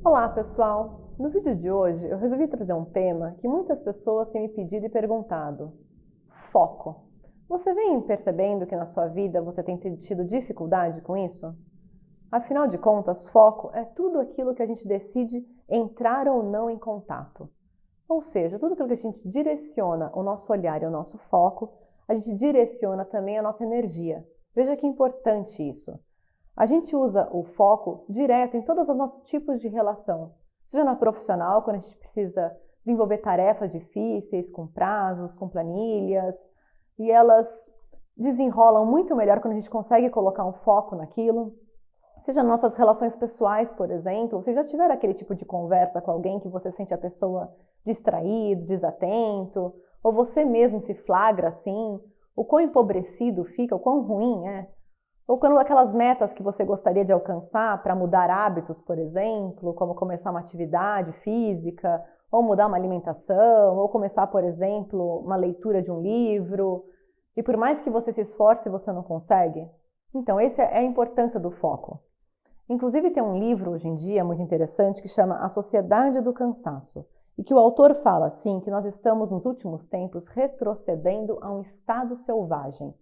Olá, pessoal! No vídeo de hoje eu resolvi trazer um tema que muitas pessoas têm me pedido e perguntado: foco. Você vem percebendo que na sua vida você tem tido dificuldade com isso? Afinal de contas, foco é tudo aquilo que a gente decide entrar ou não em contato. Ou seja, tudo aquilo que a gente direciona o nosso olhar e o nosso foco, a gente direciona também a nossa energia. Veja que importante isso. A gente usa o foco direto em todos os nossos tipos de relação, seja na profissional, quando a gente precisa desenvolver tarefas difíceis, com prazos, com planilhas, e elas desenrolam muito melhor quando a gente consegue colocar um foco naquilo. Seja nas nossas relações pessoais, por exemplo, você já tiver aquele tipo de conversa com alguém que você sente a pessoa distraído, desatento, ou você mesmo se flagra assim, o quão empobrecido fica, o quão ruim é. Ou quando aquelas metas que você gostaria de alcançar para mudar hábitos, por exemplo, como começar uma atividade física, ou mudar uma alimentação, ou começar, por exemplo, uma leitura de um livro, e por mais que você se esforce, você não consegue? Então, essa é a importância do foco. Inclusive, tem um livro hoje em dia muito interessante que chama A Sociedade do Cansaço, e que o autor fala assim que nós estamos nos últimos tempos retrocedendo a um estado selvagem.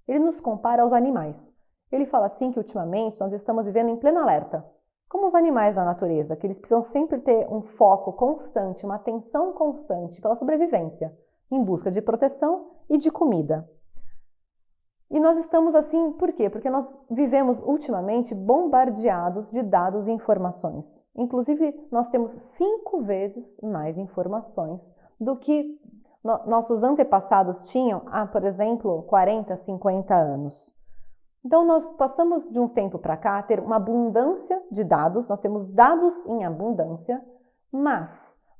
Ele nos compara aos animais. Ele fala assim que ultimamente nós estamos vivendo em pleno alerta, como os animais da natureza, que eles precisam sempre ter um foco constante, uma atenção constante pela sobrevivência, em busca de proteção e de comida. E nós estamos assim, por quê? Porque nós vivemos ultimamente bombardeados de dados e informações. Inclusive, nós temos 5 vezes mais informações do que nossos antepassados tinham há, por exemplo, 40, 50 anos. Então, nós passamos de um tempo para cá a ter uma abundância de dados, nós temos dados em abundância, mas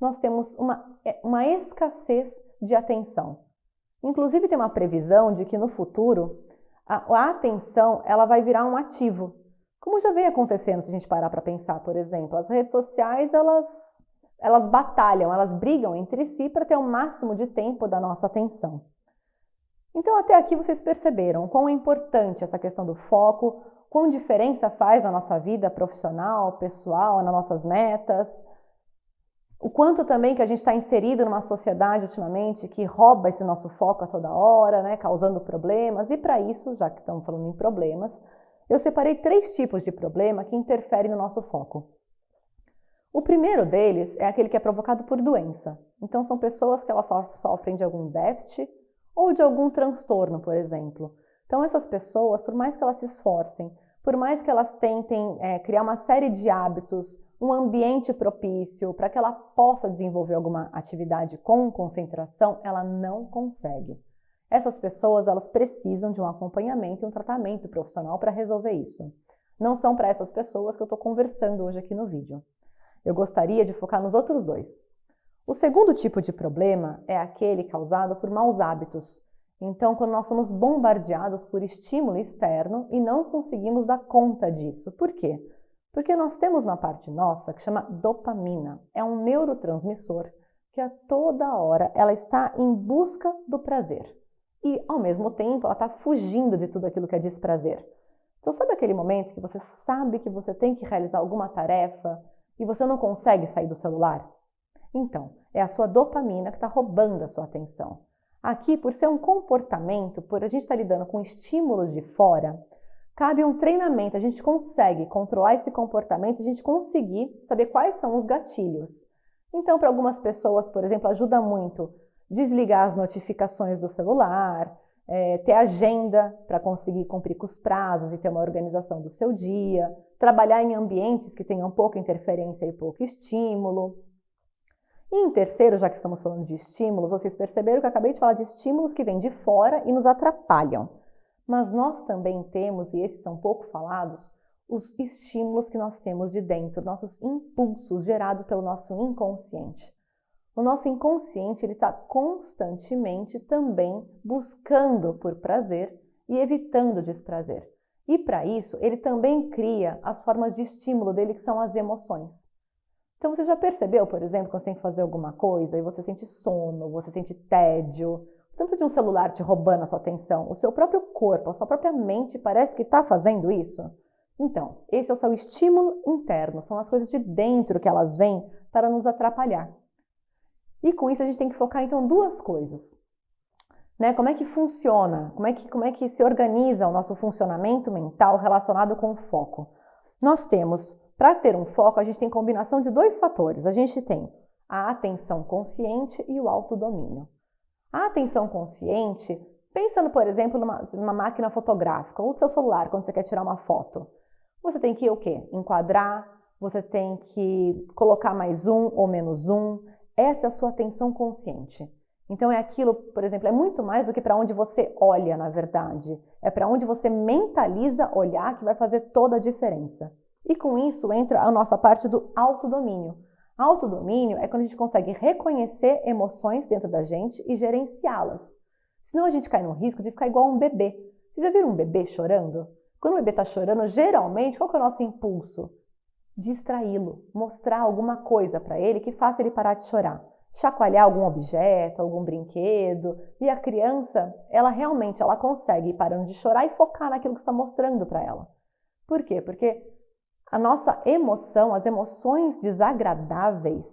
nós temos uma escassez de atenção. Inclusive, tem uma previsão de que no futuro a atenção ela vai virar um ativo. Como já vem acontecendo, se a gente parar para pensar, por exemplo, as redes sociais elas batalham, elas brigam entre si para ter o máximo de tempo da nossa atenção. Então, até aqui vocês perceberam quão é importante essa questão do foco, quão diferença faz na nossa vida profissional, pessoal, nas nossas metas. O quanto também que a gente está inserido numa sociedade ultimamente que rouba esse nosso foco a toda hora, né, causando problemas. E para isso, já que estamos falando em problemas, eu separei 3 tipos de problema que interferem no nosso foco. O primeiro deles é aquele que é provocado por doença. Então, são pessoas que elas sofrem de algum déficit ou de algum transtorno, por exemplo. Então, essas pessoas, por mais que elas se esforcem, por mais que elas tentem criar uma série de hábitos, um ambiente propício para que ela possa desenvolver alguma atividade com concentração, ela não consegue. Essas pessoas, elas precisam de um acompanhamento e um tratamento profissional para resolver isso. Não são para essas pessoas que eu estou conversando hoje aqui no vídeo. Eu gostaria de focar nos outros 2. O segundo tipo de problema é aquele causado por maus hábitos. Então, quando nós somos bombardeados por estímulo externo e não conseguimos dar conta disso. Por quê? Porque nós temos uma parte nossa que chama dopamina. É um neurotransmissor que a toda hora ela está em busca do prazer. E, ao mesmo tempo, ela está fugindo de tudo aquilo que é desprazer. Então, sabe aquele momento que você sabe que você tem que realizar alguma tarefa e você não consegue sair do celular? Então, é a sua dopamina que está roubando a sua atenção. Aqui, por ser um comportamento, por a gente estar lidando com estímulos de fora, cabe um treinamento, a gente consegue controlar esse comportamento, a gente conseguir saber quais são os gatilhos. Então, para algumas pessoas, por exemplo, ajuda muito desligar as notificações do celular, ter agenda para conseguir cumprir com os prazos e ter uma organização do seu dia, trabalhar em ambientes que tenham pouca interferência e pouco estímulo. E em terceiro, já que estamos falando de estímulos, vocês perceberam que eu acabei de falar de estímulos que vêm de fora e nos atrapalham. Mas nós também temos, e esses são pouco falados, os estímulos que nós temos de dentro, nossos impulsos gerados pelo nosso inconsciente. O nosso inconsciente está constantemente também buscando por prazer e evitando desprazer. E para isso, ele também cria as formas de estímulo dele, que são as emoções. Então, você já percebeu, por exemplo, quando você tem que fazer alguma coisa e você sente sono, você sente tédio, você não precisa de um celular te roubando a sua atenção, o seu próprio corpo, a sua própria mente parece que está fazendo isso. Então, esse é o seu estímulo interno, são as coisas de dentro que elas vêm para nos atrapalhar. E com isso a gente tem que focar então duas coisas. Né? Como é que funciona? Como é que se organiza o nosso funcionamento mental relacionado com o foco? Nós temos, para ter um foco, a gente tem combinação de dois fatores. A gente tem a atenção consciente e o autodomínio. A atenção consciente, pensando, por exemplo, numa máquina fotográfica ou do seu celular, quando você quer tirar uma foto. Você tem que o quê? Enquadrar, você tem que colocar mais um ou menos um. Essa é a sua atenção consciente. Então é aquilo, por exemplo, é muito mais do que para onde você olha, na verdade. É para onde você mentaliza olhar que vai fazer toda a diferença. E com isso entra a nossa parte do autodomínio. Autodomínio é quando a gente consegue reconhecer emoções dentro da gente e gerenciá-las. Senão a gente cai no risco de ficar igual um bebê. Vocês já viram um bebê chorando? Quando o bebê está chorando, geralmente, qual que é o nosso impulso? Distraí-lo, mostrar alguma coisa para ele que faça ele parar de chorar. Chacoalhar algum objeto, algum brinquedo. E a criança, ela realmente consegue ir parando de chorar e focar naquilo que está mostrando para ela. Por quê? Porque a nossa emoção, as emoções desagradáveis,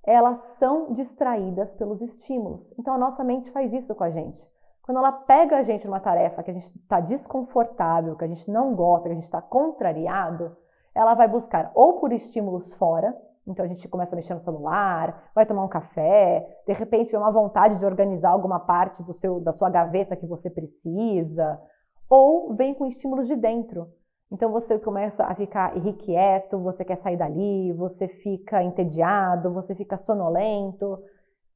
elas são distraídas pelos estímulos. Então a nossa mente faz isso com a gente. Quando ela pega a gente numa tarefa que a gente está desconfortável, que a gente não gosta, que a gente está contrariado, ela vai buscar ou por estímulos fora, então a gente começa a mexer no celular, vai tomar um café, de repente vem uma vontade de organizar alguma parte da sua gaveta que você precisa, ou vem com estímulos de dentro. Então você começa a ficar irrequieto, você quer sair dali, você fica entediado, você fica sonolento.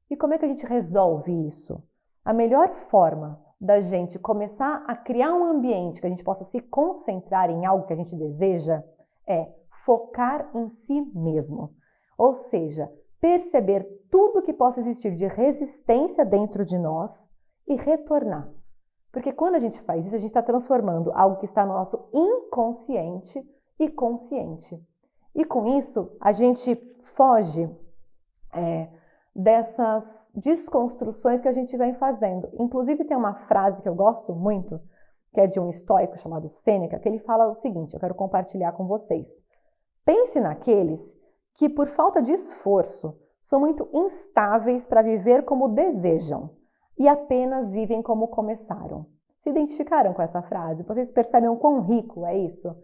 E como é que a gente resolve isso? A melhor forma da gente começar a criar um ambiente que a gente possa se concentrar em algo que a gente deseja é focar em si mesmo. Ou seja, perceber tudo que possa existir de resistência dentro de nós e retornar. Porque quando a gente faz isso, a gente está transformando algo que está no nosso inconsciente e consciente. E com isso, a gente foge dessas desconstruções que a gente vem fazendo. Inclusive, tem uma frase que eu gosto muito, que é de um estoico chamado Sêneca, que ele fala o seguinte, eu quero compartilhar com vocês. Pense naqueles que, por falta de esforço, são muito instáveis para viver como desejam e apenas vivem como começaram. Se identificaram com essa frase? Vocês percebem o quão rico é isso?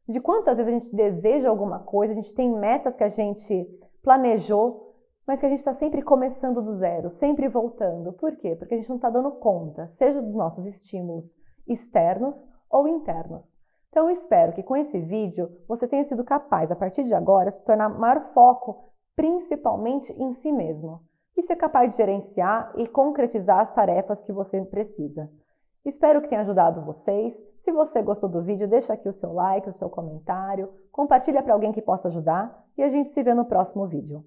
De quantas vezes a gente deseja alguma coisa, a gente tem metas que a gente planejou, mas que a gente está sempre começando do zero, sempre voltando. Por quê? Porque a gente não está dando conta, seja dos nossos estímulos externos ou internos. Então eu espero que com esse vídeo você tenha sido capaz, a partir de agora, se tornar maior foco, principalmente em si mesmo. E ser capaz de gerenciar e concretizar as tarefas que você precisa. Espero que tenha ajudado vocês. Se você gostou do vídeo, deixa aqui o seu like, o seu comentário, compartilha para alguém que possa ajudar e a gente se vê no próximo vídeo.